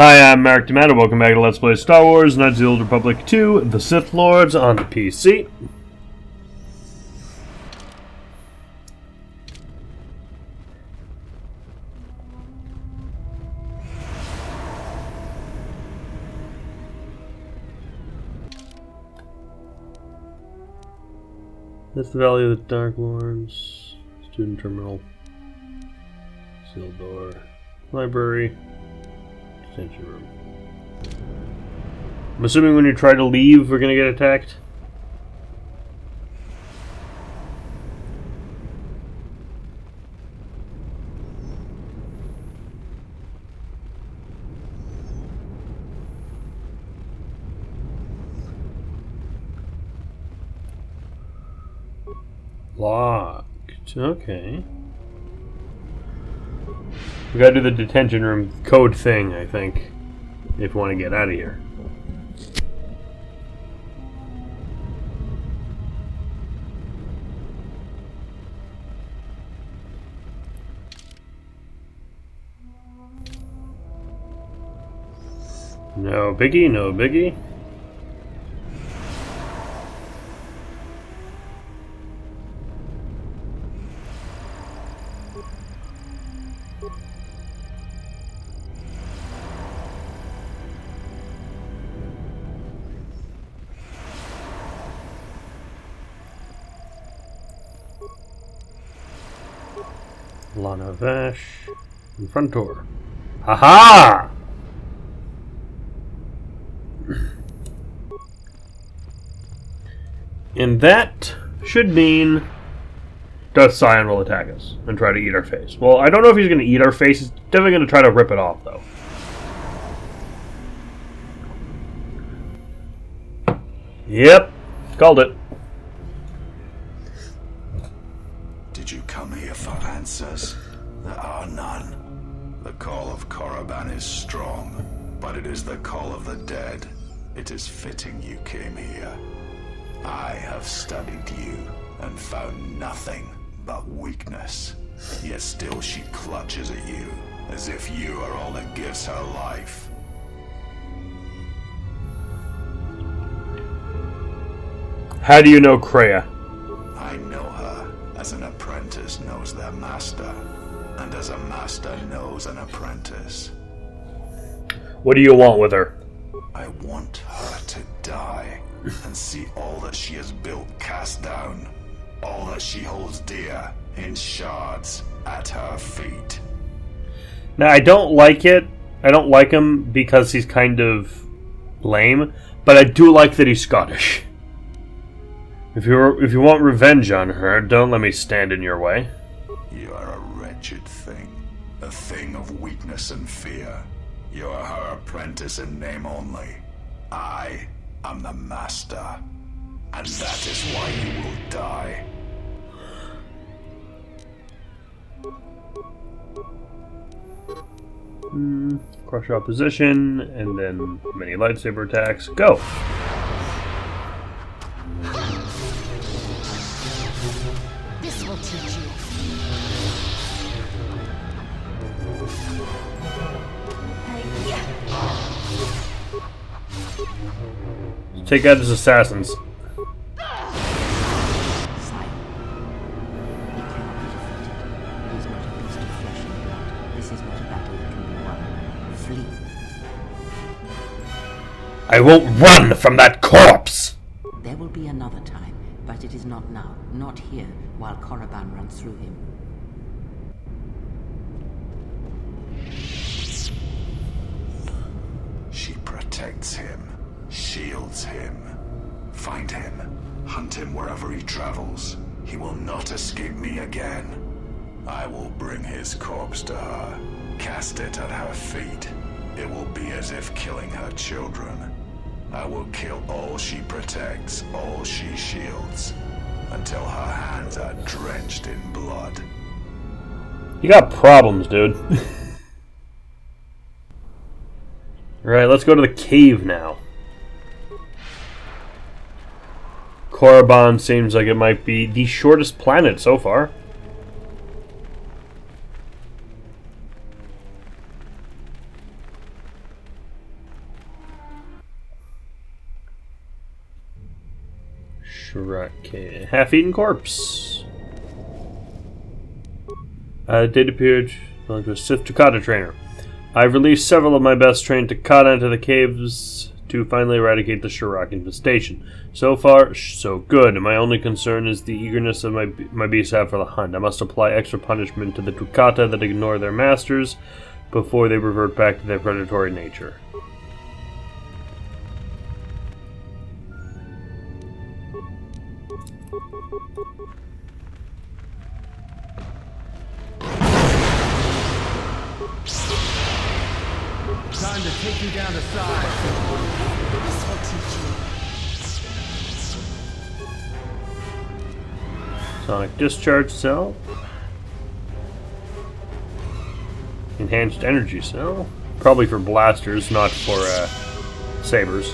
Hi, I'm Marek D'Amato. Welcome back to Let's Play Star Wars Knights of the Old Republic 2, The Sith Lords on the PC. That's the Valley of the Dark Lords, Student Terminal, Sealed Door, Library, Detention Room. I'm assuming when you try to leave, we're gonna get attacked. Locked. Okay. We gotta do the detention room code thing, I think, if we want to get out of here. No biggie, no biggie. Lana Vash and front door. Haha! And that should mean Darth Sion will attack us and try to eat our face. Well, I don't know if he's going to eat our face. He's definitely going to try to rip it off, though. Yep. Called it. Did you come here for answers? There are none. The call of Korriban is strong, but it is the call of the dead. It is fitting you came here. I have studied you and found nothing but weakness. Yet still she clutches at you, as if you are all that gives her life. How do you know Kreia? I know her as an apprentice knows their master, and as a master knows an apprentice. What do you want with her? I want her to die, and see all that she has built cast down, all that she holds dear in shards at her feet. Now, I don't like it. I don't like him because he's kind of lame, but I do like that he's Scottish. If you want revenge on her, don't let me stand in your way. You are a wretched thing, a thing of weakness and fear. You are her apprentice in name only. I am the master, and that is why you will die. Crush opposition, and then many lightsaber attacks. Go! This will teach you. Take out his assassins. Sire, he cannot be defeated. It is not a beast of flesh and blood. This is not a battle that can be won. Flee. I won't run from that corpse! There will be another time, but it is not now, not here, while Korriban runs through him. She protects him, shields him. Find him, hunt him wherever he travels. He will not escape me again. I will bring his corpse to her, cast it at her feet. It will be as if killing her children. I will kill all she protects, all she shields, until her hands are drenched in blood. You got problems, dude. Alright, let's go to the cave now. Korriban seems like it might be the shortest planet so far. Shrek. Half-eaten corpse. Date appeared to a Sith Takata trainer. I've released several of my best trained Takata into the caves to finally eradicate the Shrek infestation. So far, so good. My only concern is the eagerness of my beasts have for the hunt. I must apply extra punishment to the Takata that ignore their masters before they revert back to their predatory nature. Time to take you down to size. This will teach you. Sonic Discharge Cell. Enhanced Energy Cell. Probably for blasters, not for sabers.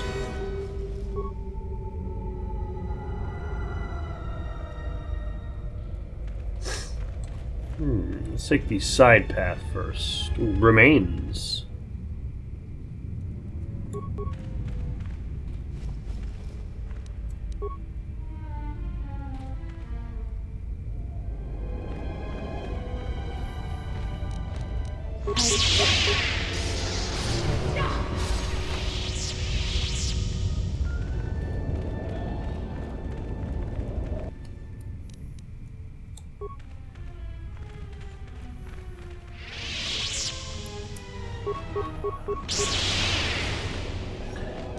Let's take the side path first. Ooh, remains.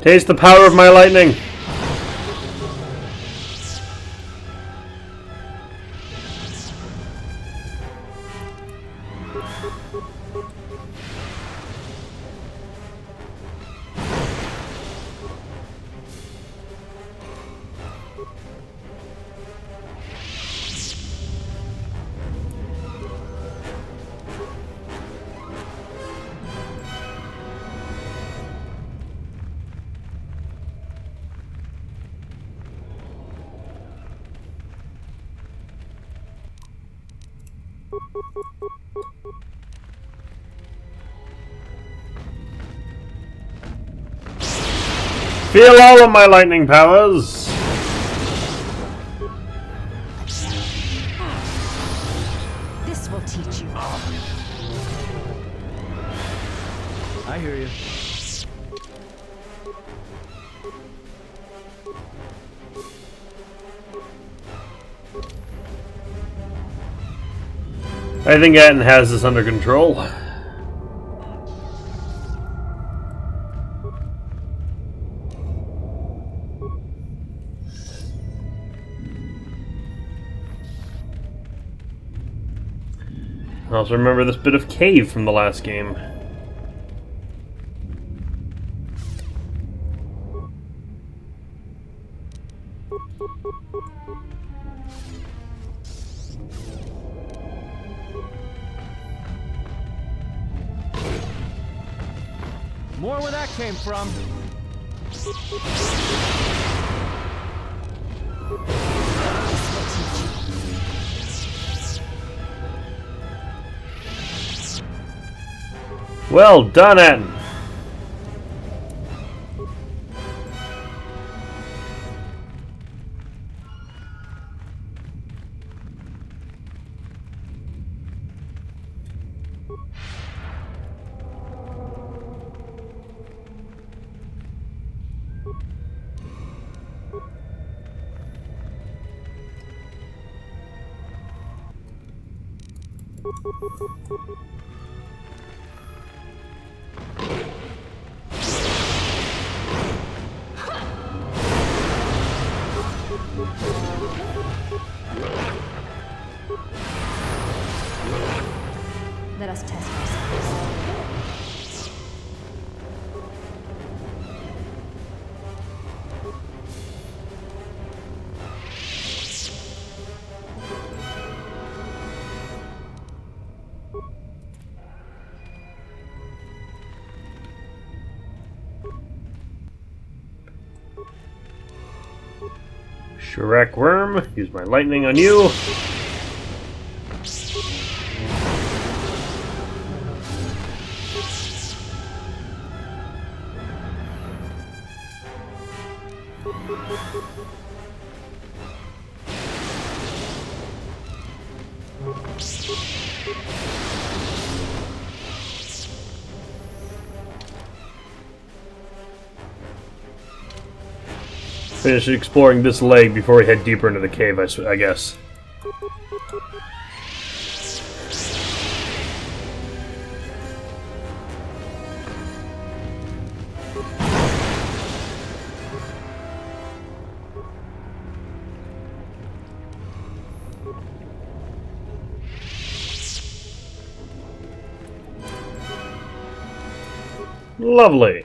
Taste the power of my lightning! Feel all of my lightning powers! This will teach you. I hear you. I think Atten has this under control. I also remember this bit of cave from the last game. More where that came from. Well done, Atten! Let us test ourselves. Shrek Worm, use my lightning on you. Finish exploring this leg before we head deeper into the cave, I guess. Lovely.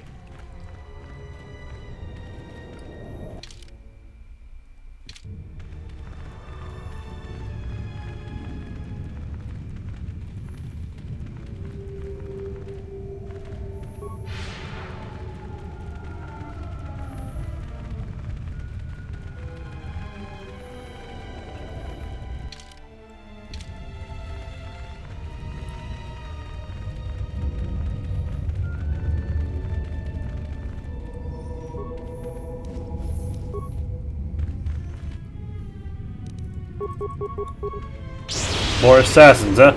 More assassins, huh?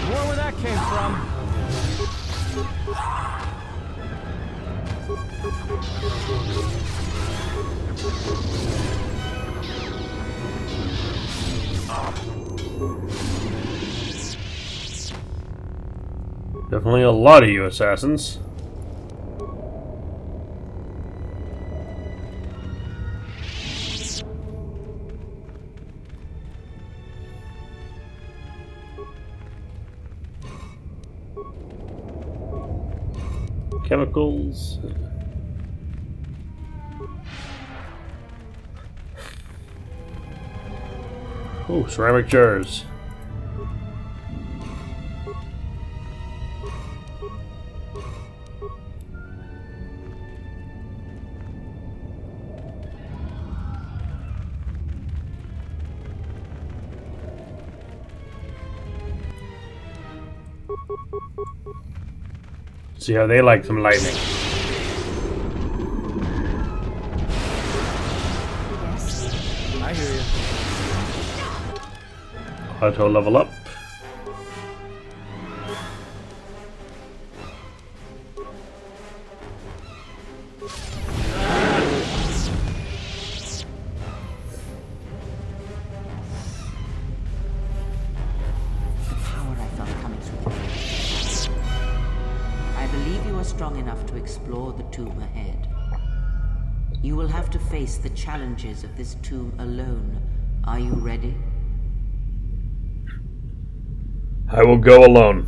More where that came from. Definitely a lot of you assassins. Chemicals. Oh, ceramic jars. See how they like some lightning. I hear you. Auto level up. Power I felt coming through. I believe you are strong enough to explore the tomb ahead. You will have to face the challenges of this tomb alone. Are you ready? I will go alone.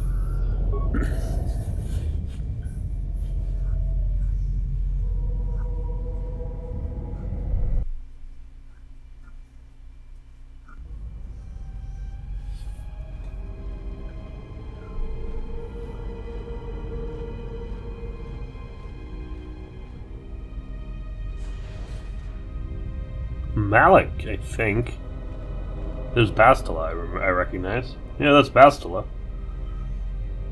Malik, I think. There's Bastila, I recognize. Yeah, that's Bastila.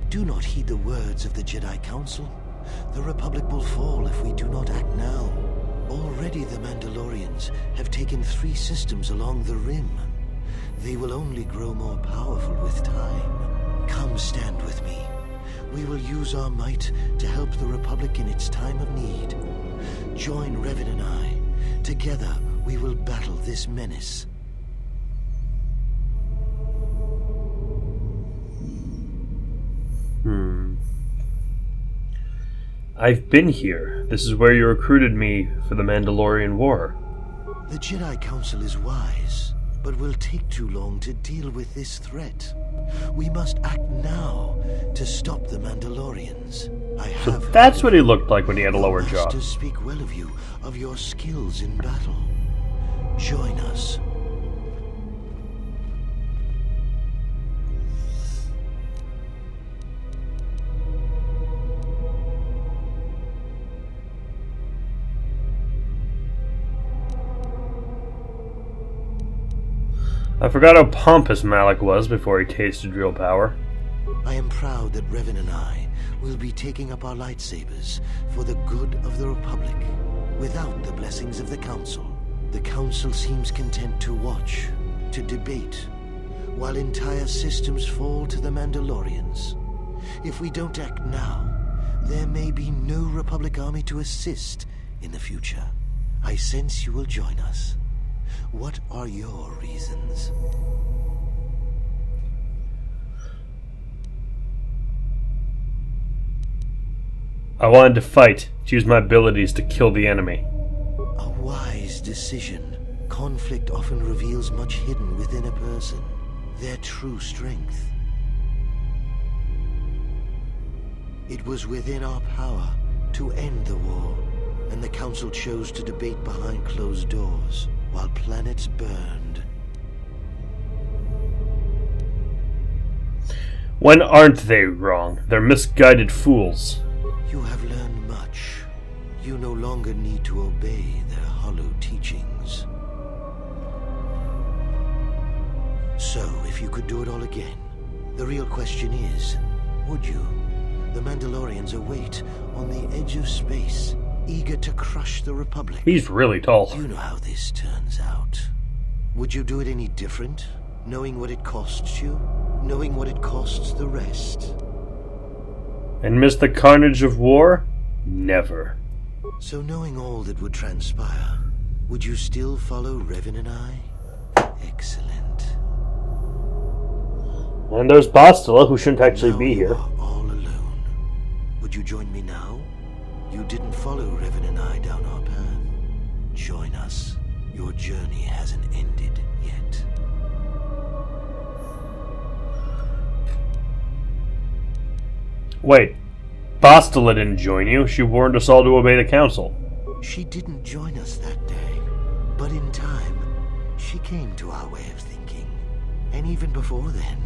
Do not heed the words of the Jedi Council. The Republic will fall if we do not act now. Already the Mandalorians have taken 3 systems along the Rim. They will only grow more powerful with time. Come stand with me. We will use our might to help the Republic in its time of need. Join Revan and I. Together, we will battle this menace. I've been here. This is where you recruited me for the Mandalorian War. The Jedi Council is wise, but will take too long to deal with this threat. We must act now to stop the Mandalorians. So that's what he looked like when he had a lower jaw. To speak well of you, of your skills in battle. Join us. I forgot how pompous Malik was before he tasted real power. I am proud that Revan and I will be taking up our lightsabers for the good of the Republic, without the blessings of the Council. The Council seems content to watch, to debate, while entire systems fall to the Mandalorians. If we don't act now, there may be no Republic army to assist in the future. I sense you will join us. What are your reasons? I wanted to fight, to use my abilities to kill the enemy. A wise decision. Conflict often reveals much hidden within a person, their true strength. It was within our power to end the war, and the Council chose to debate behind closed doors while planets burned. When aren't they wrong? They're misguided fools. You have learned much. You no longer need to obey their hollow teachings. So, if you could do it all again, the real question is, would you? The Mandalorians await on the edge of space, eager to crush the Republic. He's really tall. You know how this turns out. Would you do it any different? Knowing what it costs you? Knowing what it costs the rest? And miss the carnage of war? Never. So knowing all that would transpire, would you still follow Revan and I? Excellent. And there's Bastila, who shouldn't actually Now be you here. are all alone. Would you join me now? You didn't follow Revan and I down our path. Join us. Your journey hasn't ended yet. Wait, Bastila didn't join you. She warned us all to obey the Council. She didn't join us that day, but in time, she came to our way of thinking. And even before then,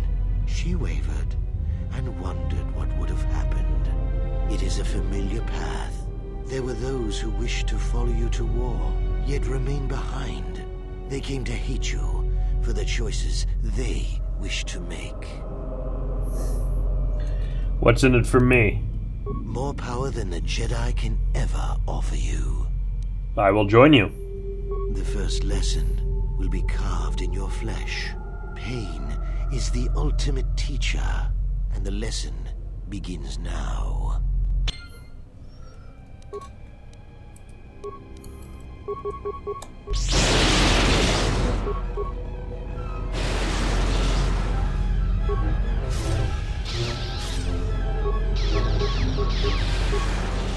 she wavered and wondered what would have happened. It is a familiar path. There were those who wished to follow you to war, yet remain behind. They came to hate you for the choices they wished to make. What's in it for me? More power than the Jedi can ever offer you. I will join you. The first lesson will be carved in your flesh. Pain is the ultimate teacher, and the lesson begins now.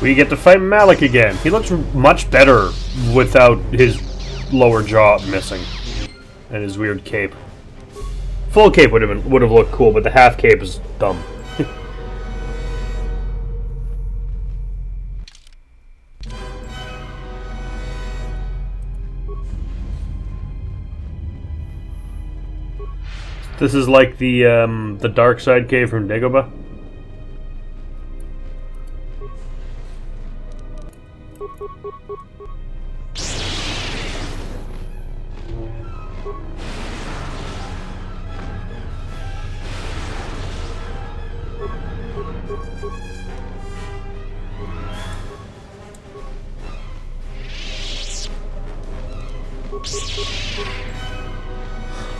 We get to fight Malik again. He looks much better without his lower jaw missing and his weird cape. Full cape would have looked cool, but the half cape is dumb. This is like the dark side cave from Dagobah.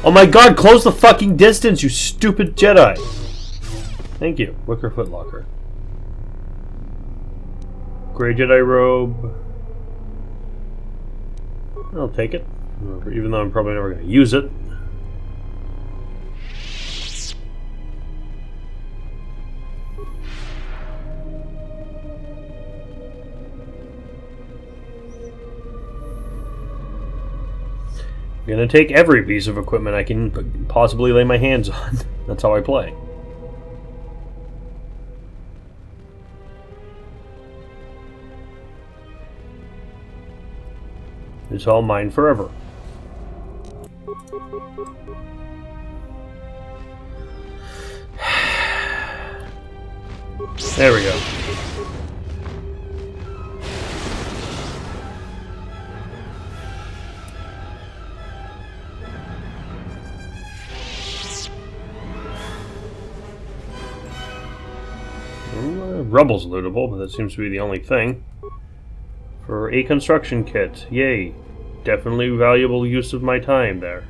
Oh my god, close the fucking distance, you stupid Jedi! Thank you. Wicker footlocker. Grey Jedi robe. I'll take it. Even though I'm probably never going to use it. I'm gonna take every piece of equipment I can possibly lay my hands on. That's how I play. It's all mine forever. There we go. Rubble's lootable, but that seems to be the only thing. For a construction kit. Yay. Definitely valuable use of my time there.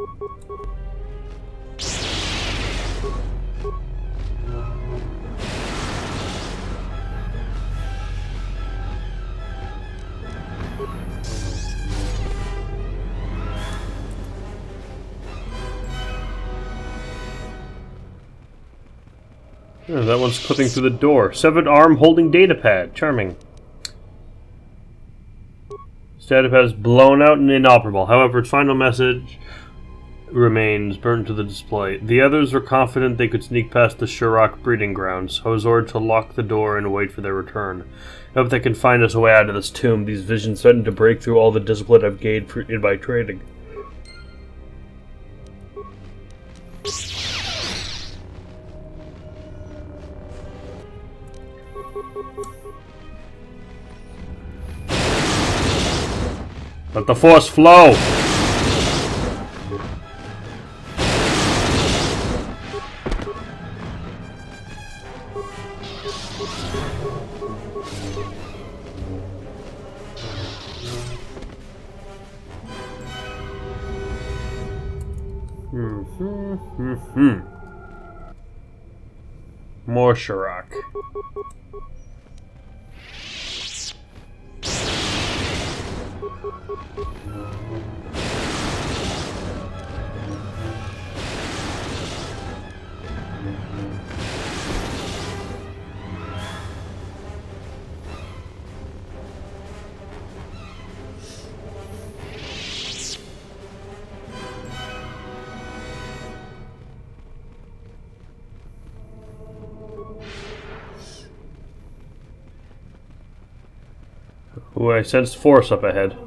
Oh, that one's clipping through the door. Severed arm holding datapad. Charming. Datapad is blown out and inoperable. However, its final message remains burned to the display. The others were confident they could sneak past the Shirok breeding grounds. I was ordered to lock the door and wait for their return. I hope they can find us a way out of this tomb. These visions threaten to break through all the discipline I've gained by trading. Let the force flow! More Shirok. Ooh, I sensed force up ahead.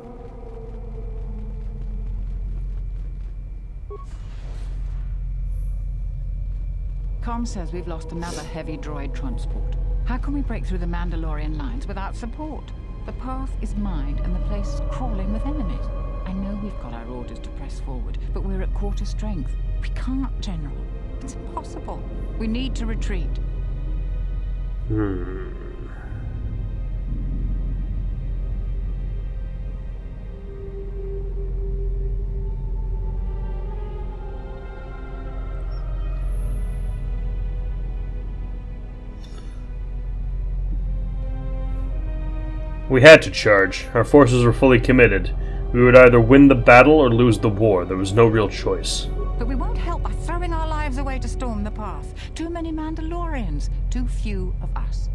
Com says we've lost another heavy droid transport. How can we break through the Mandalorian lines without support? The path is mined and the place is crawling with enemies. I know we've got our orders to press forward, but we're at quarter strength. We can't, General. It's impossible. We need to retreat. We had to charge. Our forces were fully committed. We would either win the battle or lose the war. There was no real choice. But we won't help by throwing our lives away to storm the path. Too many Mandalorians, too few of us.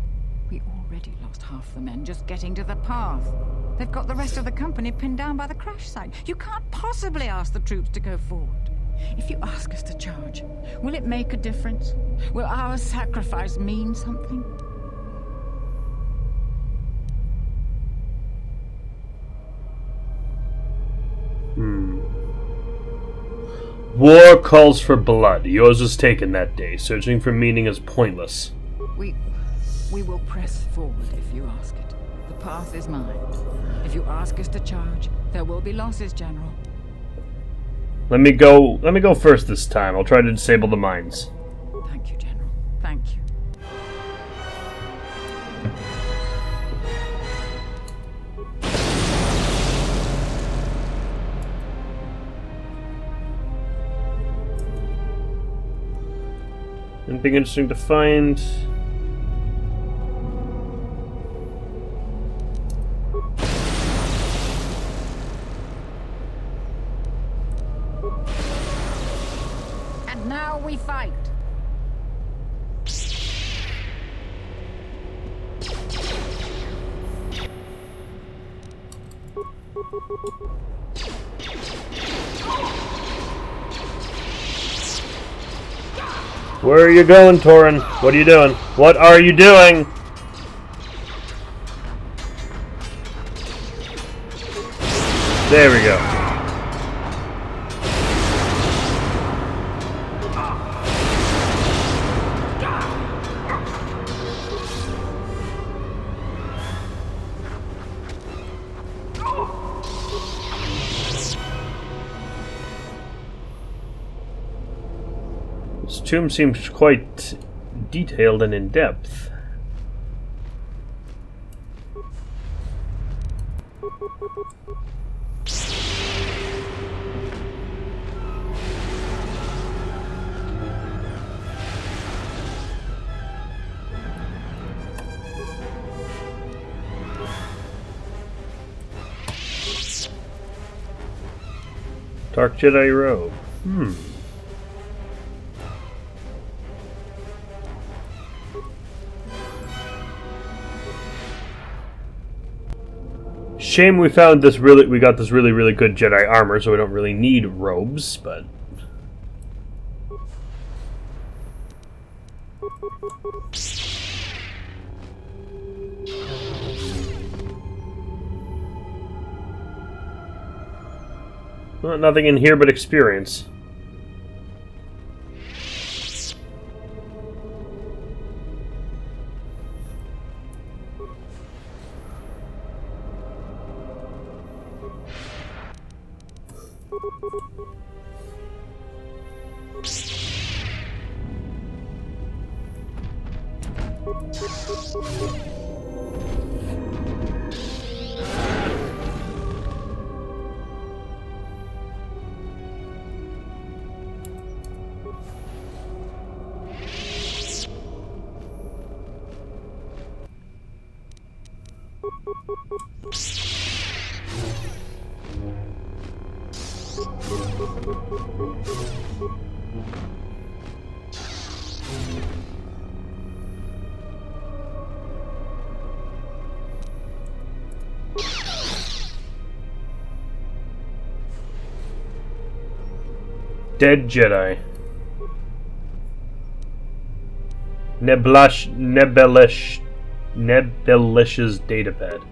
We already lost half the men just getting to the path. They've got the rest of the company pinned down by the crash site. You can't possibly ask the troops to go forward. If you ask us to charge, will it make a difference? Will our sacrifice mean something? War calls for blood. Yours was taken that day. Searching for meaning is pointless. We will press forward if you ask it. The path is mine. If you ask us to charge, there will be losses, General. Let me go first this time. I'll try to disable the mines. Thank you, General. Thank you. Anything interesting to find? And now we fight. Where are you going, Torin? What are you doing? What are you doing? There we go. This tomb seems quite detailed and in-depth. Dark Jedi robe. Shame we got this really good Jedi armor, so we don't really need robes, but well, nothing in here but experience. Dead Jedi. Nebelish's datapad.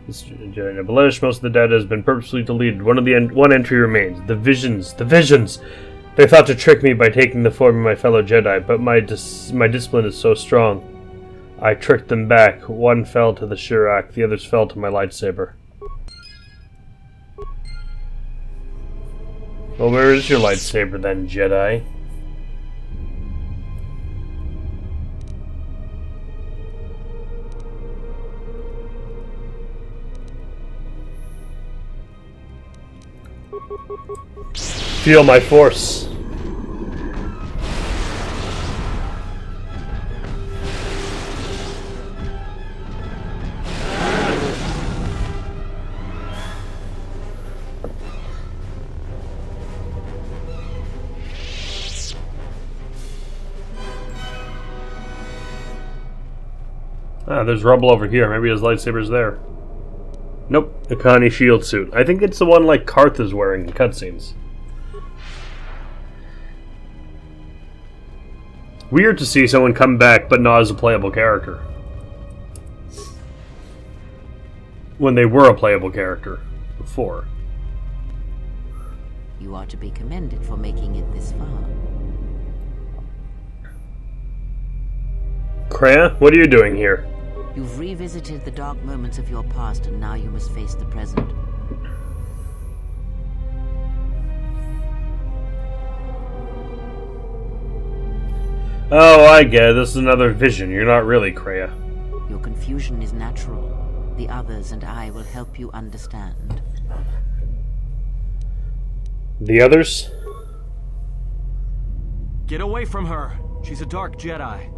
This Jedi Nebelish, most of the data has been purposely deleted. One entry remains. The visions. The visions! They thought to trick me by taking the form of my fellow Jedi, but my discipline is so strong. I tricked them back. One fell to the Shirak, the others fell to my lightsaber. Well, where is your lightsaber then, Jedi? Feel my force. Ah, there's rubble over here. Maybe his lightsaber's there. Nope, Akani shield suit. I think it's the one like Karth is wearing in cutscenes. Weird to see someone come back, but not as a playable character. When they were a playable character before. You are to be commended for making it this far. Kreia, what are you doing here? You've revisited the dark moments of your past, and now you must face the present. Oh, I get it. This is another vision. You're not really Kreia. Your confusion is natural. The others and I will help you understand. The others? Get away from her. She's a dark Jedi.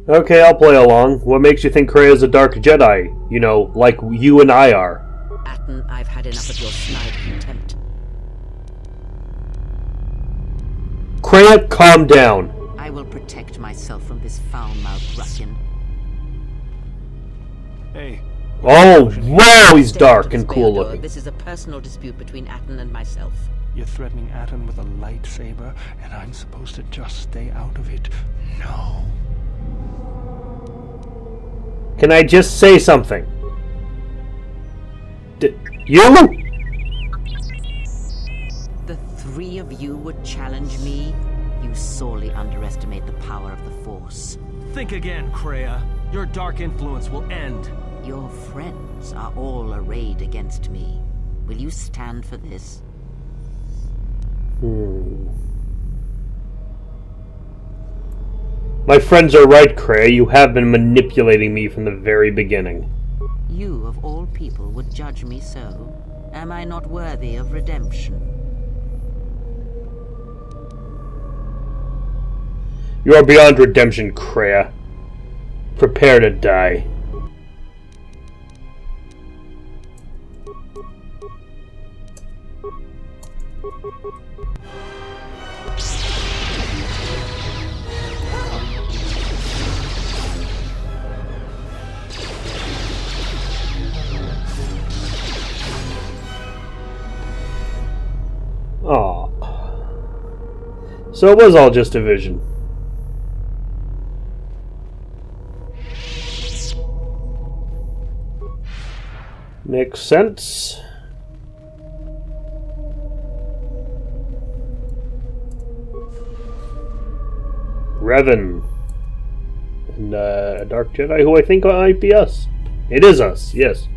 Okay, I'll play along. What makes you think Kreia's a dark Jedi? You know, like you and I are. Atton, I've had enough of your snide contempt. Kreia, calm down. I will protect myself from this foul-mouthed Russian. Hey. Oh, wow, he's Stay dark out of and this cool Bayador. looking. This is a personal dispute between Atton and myself. You're threatening Atton with a lightsaber, and I'm supposed to just stay out of it? No. Can I just say something? You? The three of you would challenge me? You sorely underestimate the power of the Force. Think again, Kreia. Your dark influence will end. Your friends are all arrayed against me. Will you stand for this? My friends are right, Kreia. You have been manipulating me from the very beginning. You, of all people, would judge me so? Am I not worthy of redemption? You are beyond redemption, Kreia. Prepare to die. So it was all just a vision. Makes sense. Revan. And a Dark Jedi who I think might be us. It is us, yes.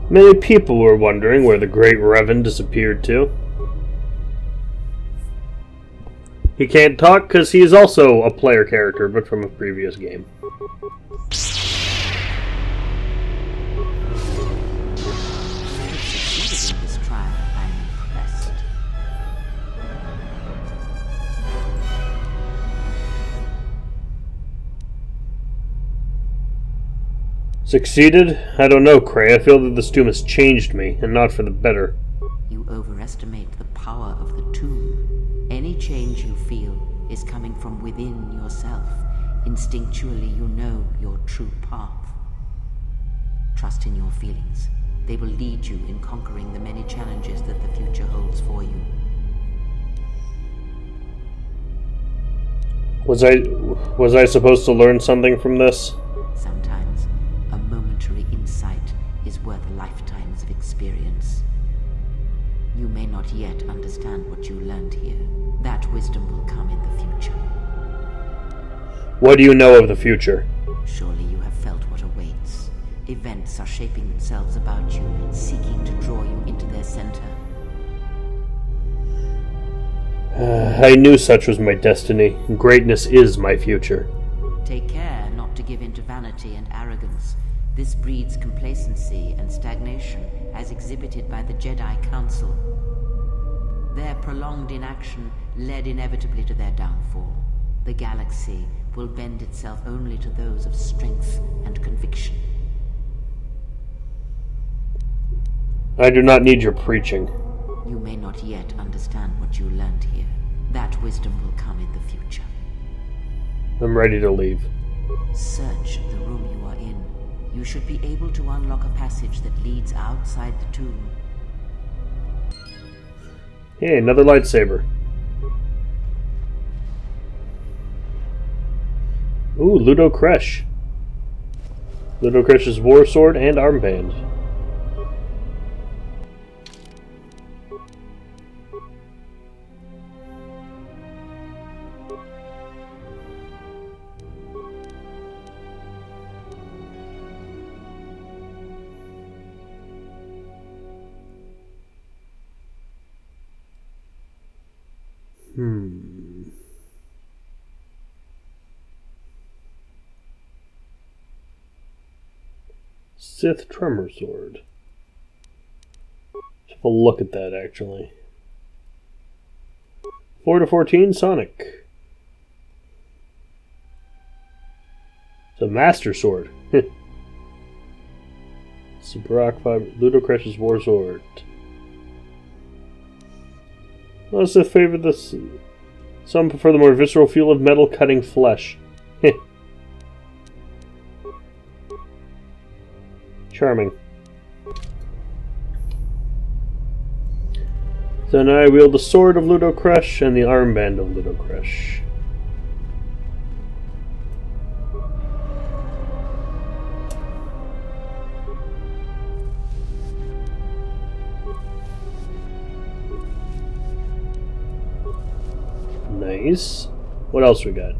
Many people were wondering where the great Revan disappeared to. He can't talk because he is also a player character, but from a previous game. This trial, I'm impressed. Succeeded? I don't know, Cray. I feel that the tomb has changed me, and not for the better. You overestimate the power of the tomb. Any change you feel is coming from within yourself. Instinctually, you know your true path. Trust in your feelings. They will lead you in conquering the many challenges that the future holds for you. Was I supposed to learn something from this? Sometimes, a momentary insight is worth lifetimes of experience. You may not yet understand what you learned here. That wisdom will come in the future. What do you know of the future? Surely you have felt what awaits. Events are shaping themselves about you, seeking to draw you into their center. I knew such was my destiny. Greatness is my future. Take care not to give in to vanity and arrogance. This breeds complacency and stagnation, as exhibited by the Jedi Council. Their prolonged inaction led inevitably to their downfall. The galaxy will bend itself only to those of strength and conviction. I do not need your preaching. You may not yet understand what you learned here. That wisdom will come in the future. I'm ready to leave. Search the room you are in. You should be able to unlock a passage that leads outside the tomb. Hey, another lightsaber. Ooh, Ludo Kresh. Ludo Kresh's war sword and armband. Sith Tremor Sword. Let's have a look at that, actually. 4 to 14, Sonic. It's a Master Sword. Super Rock 5, Ludo Kresh's War Sword. Most Sith favor this. Some prefer the more visceral feel of metal cutting flesh. Charming. So now I wield the sword of Ludo Kresh and the armband of Ludo Kresh. Nice. What else we got?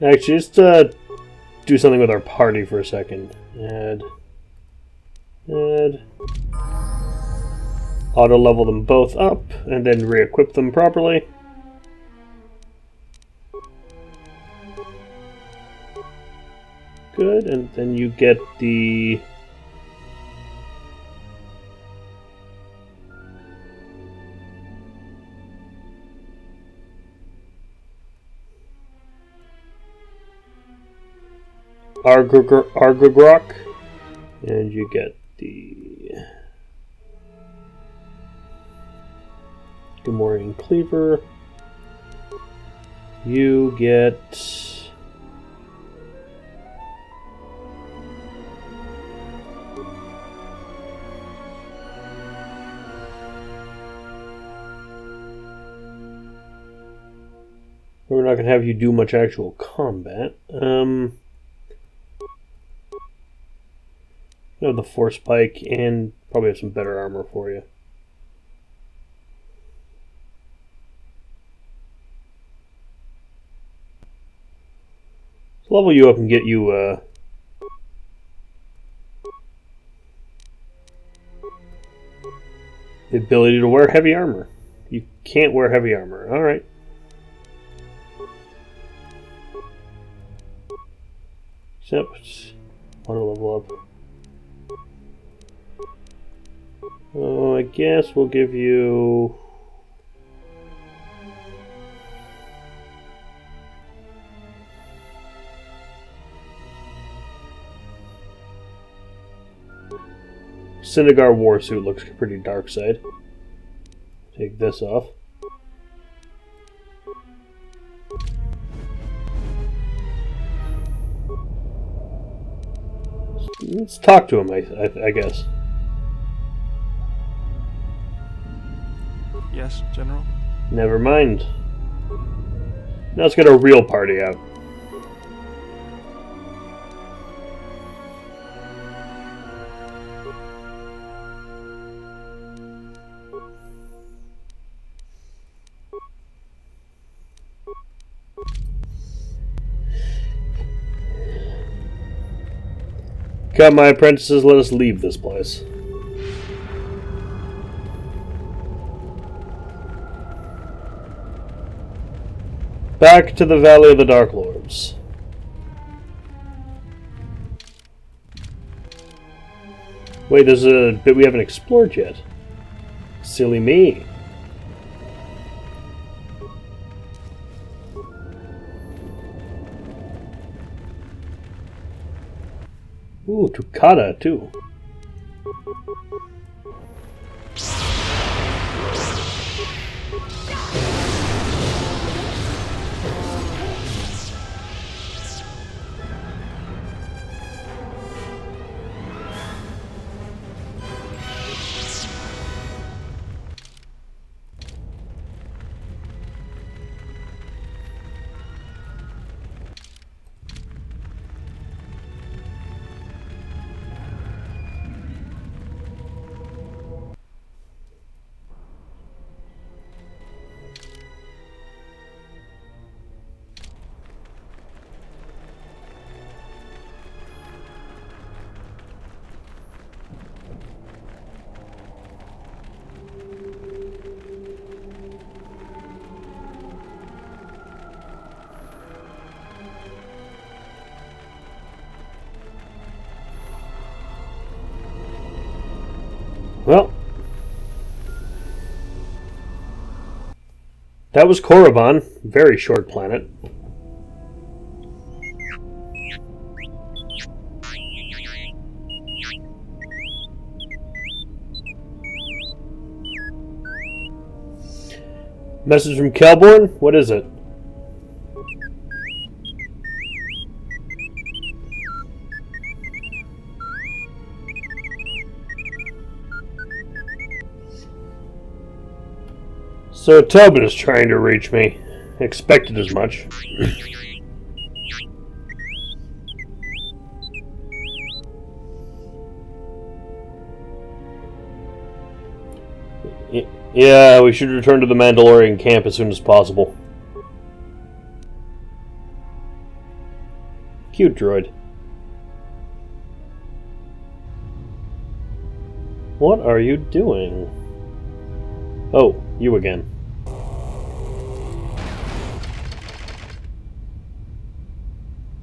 Actually, just do something with our party for a second. Add. Auto level them both up, and then re-equip them properly. Good, and then you get the... Argogrok. And you get the Gamorrean Cleaver. You get we're not going to have you do much actual combat. You have the Force Pike and probably have some better armor for you. Let's level you up and get you the ability to wear heavy armor. You can't wear heavy armor. Alright. Except, want to level up. Oh, I guess we'll give you... Syndegar Warsuit looks pretty dark side. Take this off. Let's talk to him, I guess. Yes, General? Never mind. Now let's get a real party out. Come, my apprentices, let us leave this place. Back to the Valley of the Dark Lords. Wait, there's a bit we haven't explored yet. Silly me. Ooh, Tukata, too. Well, that was Korriban. Very short planet. Message from Kelborn? What is it? So Tobin is trying to reach me. Expected as much. Yeah, we should return to the Mandalorian camp as soon as possible. Cute droid. What are you doing? Oh, you again.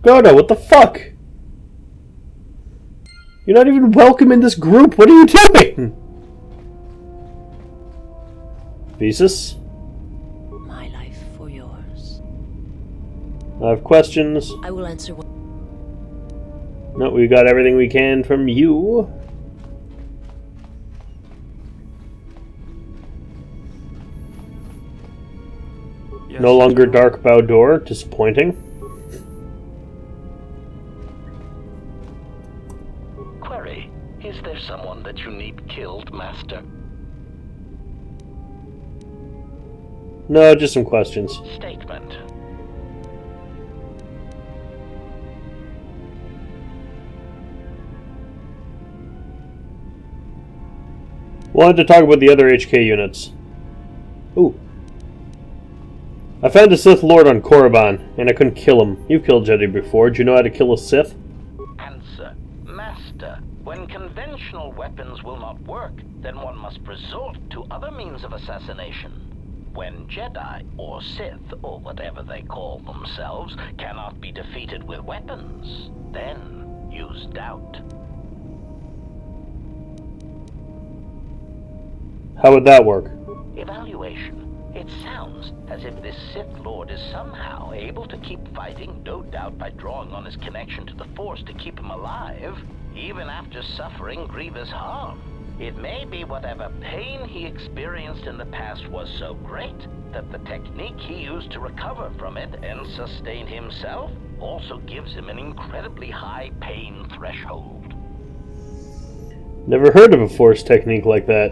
Gordo, what the fuck? You're not even welcome in this group. What are you doing? Thesis? My life for yours. I have questions. I will answer what... No, we got everything we can from you. Yes, No longer Dark Bow Door. Disappointing. Query, is there someone that you need killed, Master? No, just some questions. Statement. Wanted to talk about the other HK units. Ooh. I found a Sith Lord on Korriban, and I couldn't kill him. You've killed Jedi before. Do you know how to kill a Sith? Answer. Master, when conventional weapons will not work, then one must resort to other means of assassination. When Jedi, or Sith, or whatever they call themselves, cannot be defeated with weapons, then use doubt. How would that work? Evaluation. It sounds as if this Sith Lord is somehow able to keep fighting, no doubt by drawing on his connection to the Force to keep him alive, even after suffering grievous harm. It may be whatever pain he experienced in the past was so great that the technique he used to recover from it and sustain himself also gives him an incredibly high pain threshold. Never heard of a Force technique like that.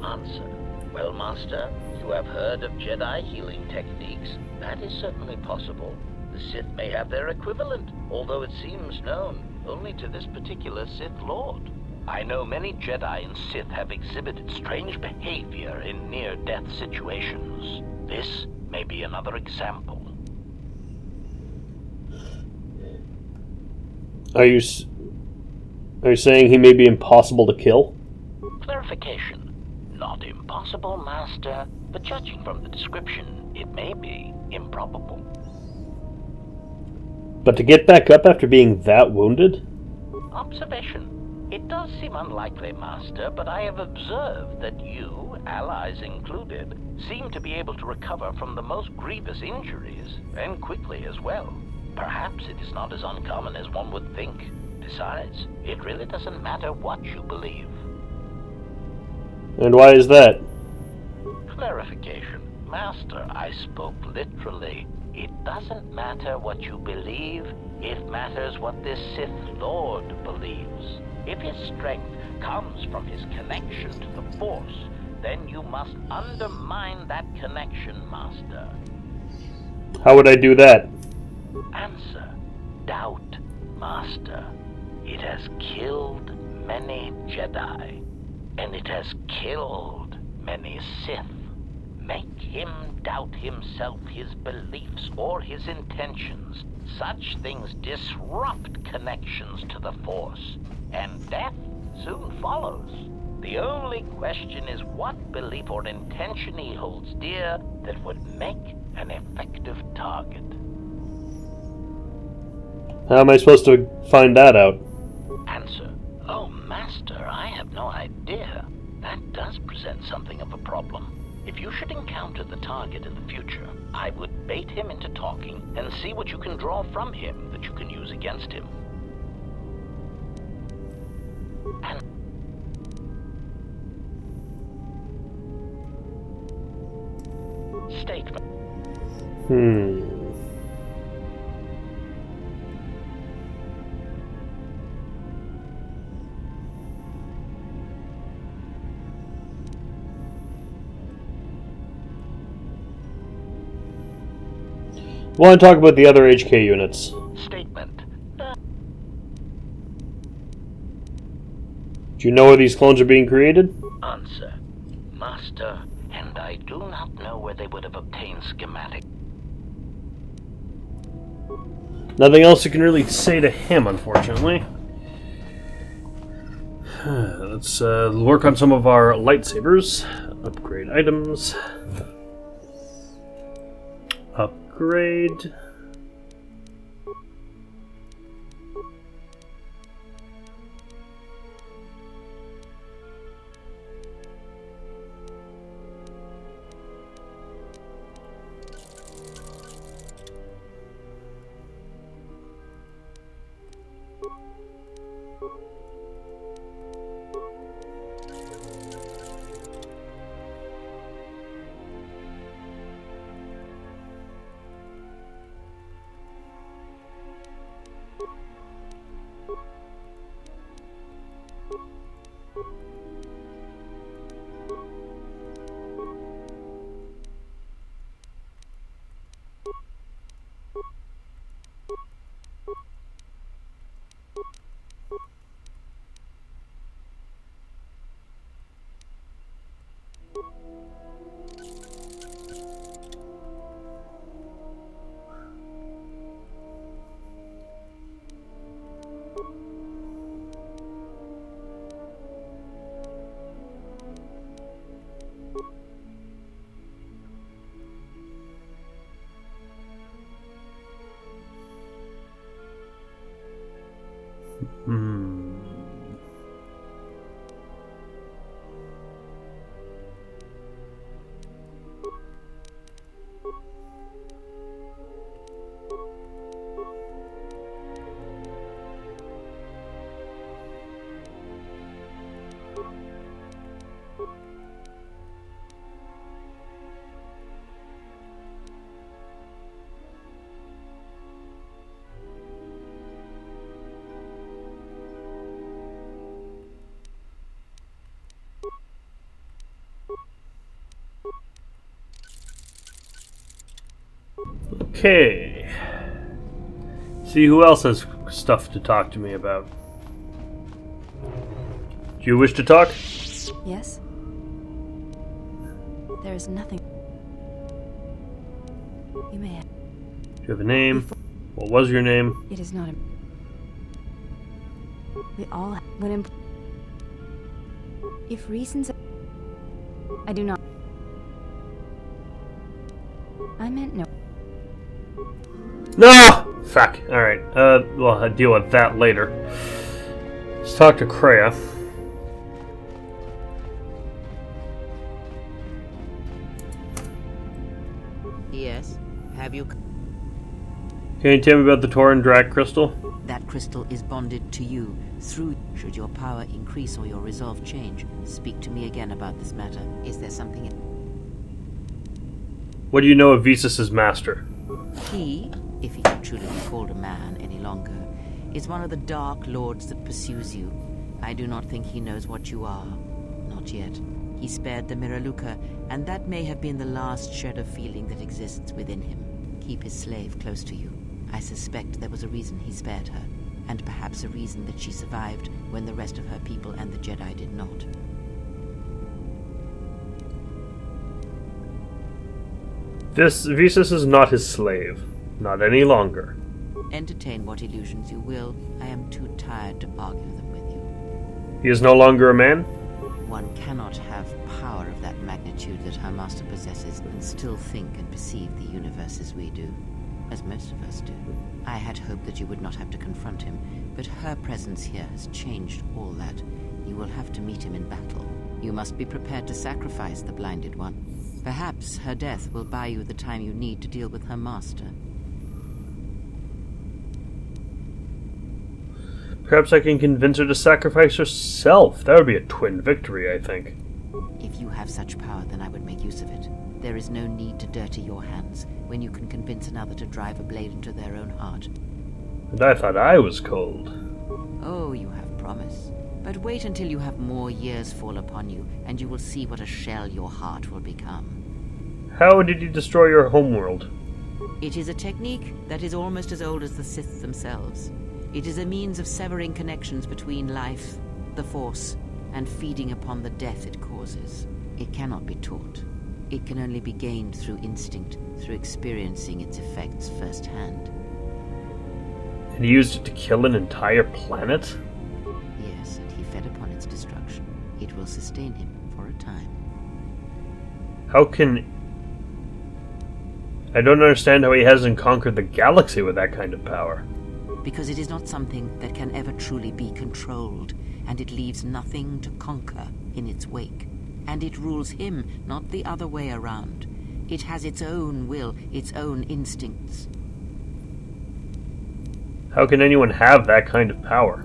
Answer. Well, Master, you have heard of Jedi healing techniques. That is certainly possible. The Sith may have their equivalent, although it seems known only to this particular Sith Lord. I know many Jedi and Sith have exhibited strange behavior in near-death situations. This may be another example. Are you saying he may be impossible to kill? Clarification. Not impossible, Master, but judging from the description, it may be improbable. But to get back up after being that wounded? Observation. It does seem unlikely, Master, but I have observed that you, allies included, seem to be able to recover from the most grievous injuries, and quickly as well. Perhaps it is not as uncommon as one would think. Besides, it really doesn't matter what you believe. And why is that? Clarification. Master, I spoke literally. It doesn't matter what you believe, it matters what this Sith Lord believes. If his strength comes from his connection to the Force, then you must undermine that connection, Master. How would I do that? Answer. Doubt, Master. It has killed many Jedi. And it has killed many Sith. Make him doubt himself, his beliefs, or his intentions. Such things disrupt connections to the Force, and death soon follows. The only question is what belief or intention he holds dear that would make an effective target. How am I supposed to find that out? Answer. Oh, Master, I have no idea. That does present something of a problem. If you should encounter the target in the future, I would bait him into talking and see what you can draw from him that you can use against him. And statement. Want to talk about the other HK units. Statement. Do you know where these clones are being created? Answer. Master, and I do not know where they would have obtained schematic. Nothing else you can really say to him, unfortunately. Let's work on some of our lightsabers. Upgrade items. Upgrade. Okay. See who else has stuff to talk to me about. Do you wish to talk? Yes? There is nothing. You may have. Do you have a name? What was your name? It is not. We all would. If reasons. I do not. I meant no. No! Fuck. Alright. Well, I'll deal with that later. Let's talk to Kreia. Yes. Have you... Can you tell me about the Tauren Drak crystal? That crystal is bonded to you. Through... Should your power increase or your resolve change, speak to me again about this matter. Is there something... What do you know of Visas' master? He, if he can truly be called a man any longer, is one of the Dark Lords that pursues you. I do not think he knows what you are. Not yet. He spared the Miraluka, and that may have been the last shred of feeling that exists within him. Keep his slave close to you. I suspect there was a reason he spared her, and perhaps a reason that she survived when the rest of her people and the Jedi did not. This Visas is not his slave. Not any longer. Entertain what illusions you will. I am too tired to argue them with you. He is no longer a man? One cannot have power of that magnitude that her master possesses and still think and perceive the universe as we do. As most of us do. I had hoped that you would not have to confront him, but her presence here has changed all that. You will have to meet him in battle. You must be prepared to sacrifice the Blinded One. Perhaps her death will buy you the time you need to deal with her master. Perhaps I can convince her to sacrifice herself. That would be a twin victory, I think. If you have such power, then I would make use of it. There is no need to dirty your hands when you can convince another to drive a blade into their own heart. And I thought I was cold. Oh, you have promise. But wait until you have more years fall upon you, and you will see what a shell your heart will become. How did you destroy your homeworld? It is a technique that is almost as old as the Sith themselves. It is a means of severing connections between life, the Force, and feeding upon the death it causes. It cannot be taught. It can only be gained through instinct, through experiencing its effects firsthand. And he used it to kill an entire planet? Yes, and he fed upon its destruction. It will sustain him for a time. How can... I don't understand how he hasn't conquered the galaxy with that kind of power. Because it is not something that can ever truly be controlled, and it leaves nothing to conquer in its wake. And it rules him, not the other way around. It has its own will, its own instincts. How can anyone have that kind of power?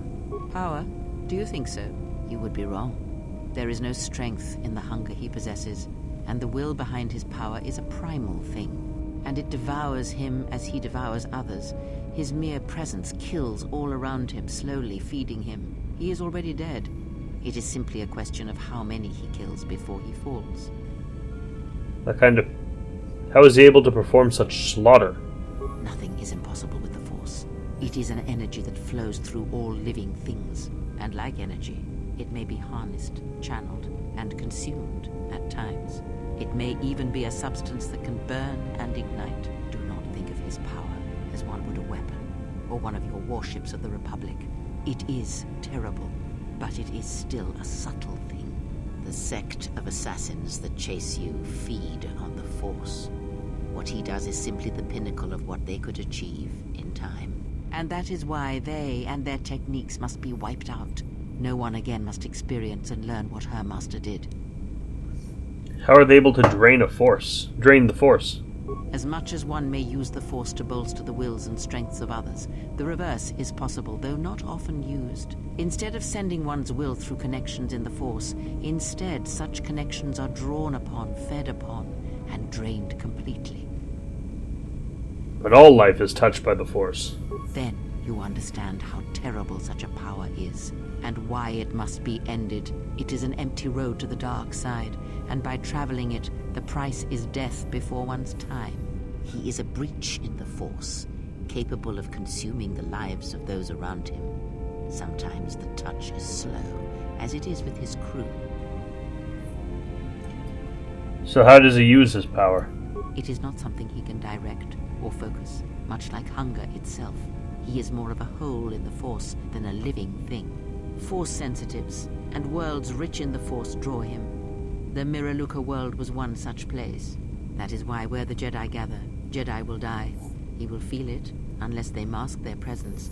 Power Do you think so? You would be wrong. There is no strength in the hunger he possesses, and the will behind his power is a primal thing, and it devours him as he devours others. His mere presence kills all around him, slowly feeding him. He is already dead. It is simply a question of how many he kills before he falls. How is he able to perform such slaughter? Nothing is impossible with the Force. It is an energy that flows through all living things, and like energy, it may be harnessed, channeled, and consumed at times. It may even be a substance that can burn and ignite. Do not think of his power as one would a weapon, or one of your warships of the Republic. It is terrible, but it is still a subtle thing. The sect of assassins that chase you feed on the Force. What he does is simply the pinnacle of what they could achieve in time. And that is why they and their techniques must be wiped out. No one again must experience and learn what her master did. How are they able to drain the Force? As much as one may use the Force to bolster the wills and strengths of others, the reverse is possible, though not often used. Instead of sending one's will through connections in the Force, instead such connections are drawn upon, fed upon, and drained completely. But all life is touched by the Force. Then you understand how terrible such a power is, and why it must be ended. It is an empty road to the dark side, and by traveling it, the price is death before one's time. He is a breach in the Force, capable of consuming the lives of those around him. Sometimes the touch is slow, as it is with his crew. So how does he use his power? It is not something he can direct or focus, much like hunger itself. He is more of a hole in the Force than a living thing. Force sensitives and worlds rich in the Force draw him. The Miraluka world was one such place. That is why where the Jedi gather, Jedi will die. He will feel it, unless they mask their presence.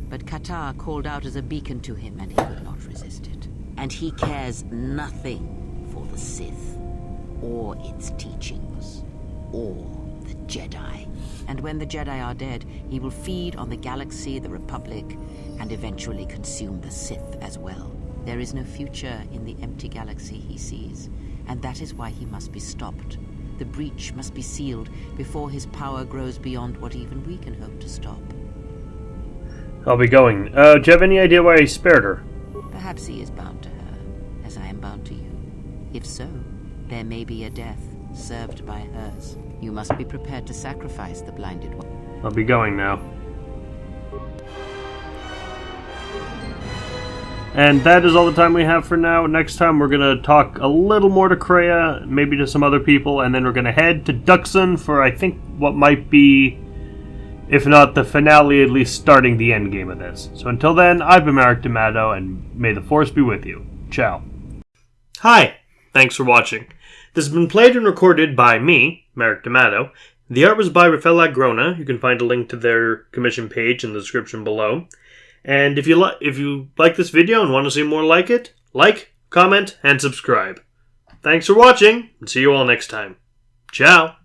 But Katar called out as a beacon to him, and he would not resist it. And he cares nothing for the Sith, or its teachings, or the Jedi. And when the Jedi are dead, he will feed on the galaxy, the Republic, and eventually consume the Sith as well. There is no future in the empty galaxy he sees, and that is why he must be stopped. The breach must be sealed before his power grows beyond what even we can hope to stop. I'll be going. Do you have any idea why he spared her? Perhaps he is bound to her, as I am bound to you. If so, there may be a death served by hers. You must be prepared to sacrifice the blinded one. I'll be going now. And that is all the time we have for now. Next time we're going to talk a little more to Kreia, maybe to some other people, and then we're going to head to Duxon for, I think, what might be, if not the finale, at least starting the end game of this. So until then, I've been Merrick D'Amato, and may the Force be with you. Ciao. Hi, thanks for watching. This has been played and recorded by me, Merrick D'Amato. The art was by Rafael Agrona. You can find a link to their commission page in the description below. And if you like this video and want to see more like it, like, comment, and subscribe. Thanks for watching, and see you all next time. Ciao!